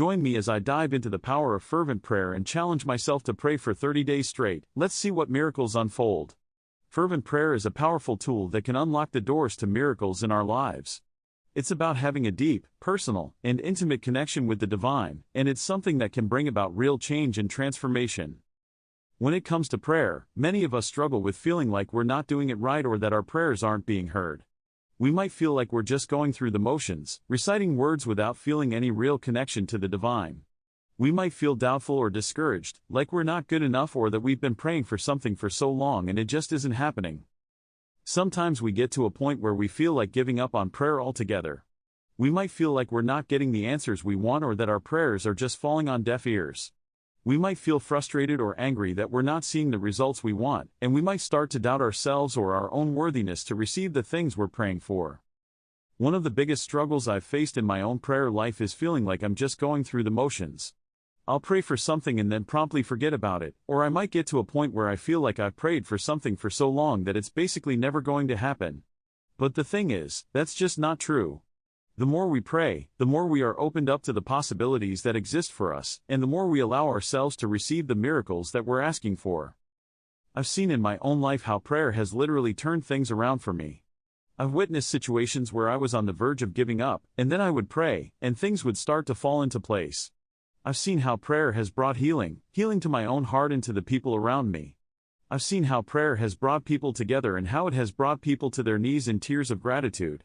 Join me as I dive into the power of fervent prayer and challenge myself to pray for 30 days straight. Let's see what miracles unfold. Fervent prayer is a powerful tool that can unlock the doors to miracles in our lives. It's about having a deep, personal, and intimate connection with the divine, and it's something that can bring about real change and transformation. When it comes to prayer, many of us struggle with feeling like we're not doing it right or that our prayers aren't being heard. We might feel like we're just going through the motions, reciting words without feeling any real connection to the divine. We might feel doubtful or discouraged, like we're not good enough or that we've been praying for something for so long and it just isn't happening. Sometimes we get to a point where we feel like giving up on prayer altogether. We might feel like we're not getting the answers we want or that our prayers are just falling on deaf ears. We might feel frustrated or angry that we're not seeing the results we want, and we might start to doubt ourselves or our own worthiness to receive the things we're praying for. One of the biggest struggles I've faced in my own prayer life is feeling like I'm just going through the motions. I'll pray for something and then promptly forget about it, or I might get to a point where I feel like I've prayed for something for so long that it's basically never going to happen. But the thing is, that's just not true. The more we pray, the more we are opened up to the possibilities that exist for us, and the more we allow ourselves to receive the miracles that we're asking for. I've seen in my own life how prayer has literally turned things around for me. I've witnessed situations where I was on the verge of giving up, and then I would pray, and things would start to fall into place. I've seen how prayer has brought healing to my own heart and to the people around me. I've seen how prayer has brought people together and how it has brought people to their knees in tears of gratitude.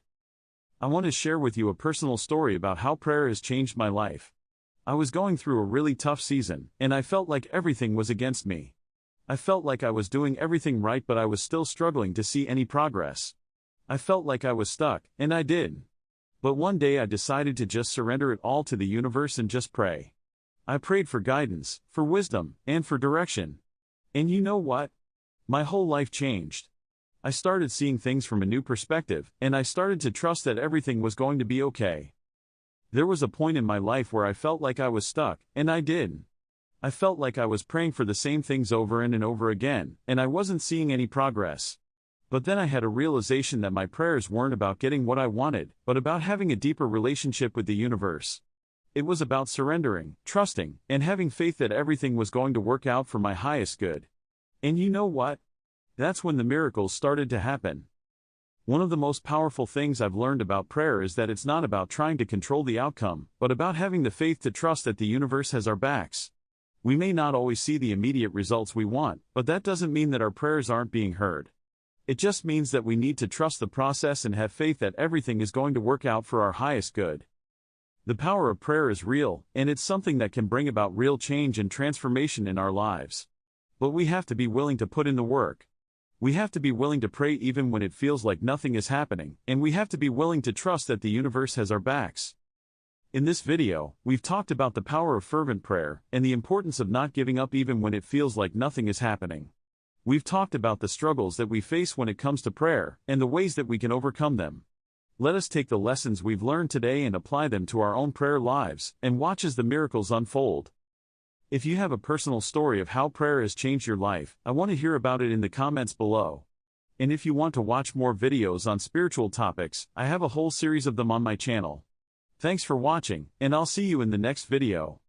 I want to share with you a personal story about how prayer has changed my life. I was going through a really tough season, and I felt like everything was against me. I felt like I was doing everything right, but I was still struggling to see any progress. I felt like I was stuck, and I did. But one day I decided to just surrender it all to the universe and just pray. I prayed for guidance, for wisdom, and for direction. And you know what? My whole life changed. I started seeing things from a new perspective, and I started to trust that everything was going to be okay. There was a point in my life where I felt like I was stuck, and I did. I felt like I was praying for the same things over and over again, and I wasn't seeing any progress. But then I had a realization that my prayers weren't about getting what I wanted, but about having a deeper relationship with the universe. It was about surrendering, trusting, and having faith that everything was going to work out for my highest good. And you know what? That's when the miracles started to happen. One of the most powerful things I've learned about prayer is that it's not about trying to control the outcome, but about having the faith to trust that the universe has our backs. We may not always see the immediate results we want, but that doesn't mean that our prayers aren't being heard. It just means that we need to trust the process and have faith that everything is going to work out for our highest good. The power of prayer is real, and it's something that can bring about real change and transformation in our lives. But we have to be willing to put in the work. We have to be willing to pray even when it feels like nothing is happening, and we have to be willing to trust that the universe has our backs. In this video, we've talked about the power of fervent prayer and the importance of not giving up even when it feels like nothing is happening. We've talked about the struggles that we face when it comes to prayer and the ways that we can overcome them. Let us take the lessons we've learned today and apply them to our own prayer lives and watch as the miracles unfold. If you have a personal story of how prayer has changed your life, I want to hear about it in the comments below. And if you want to watch more videos on spiritual topics, I have a whole series of them on my channel. Thanks for watching, and I'll see you in the next video.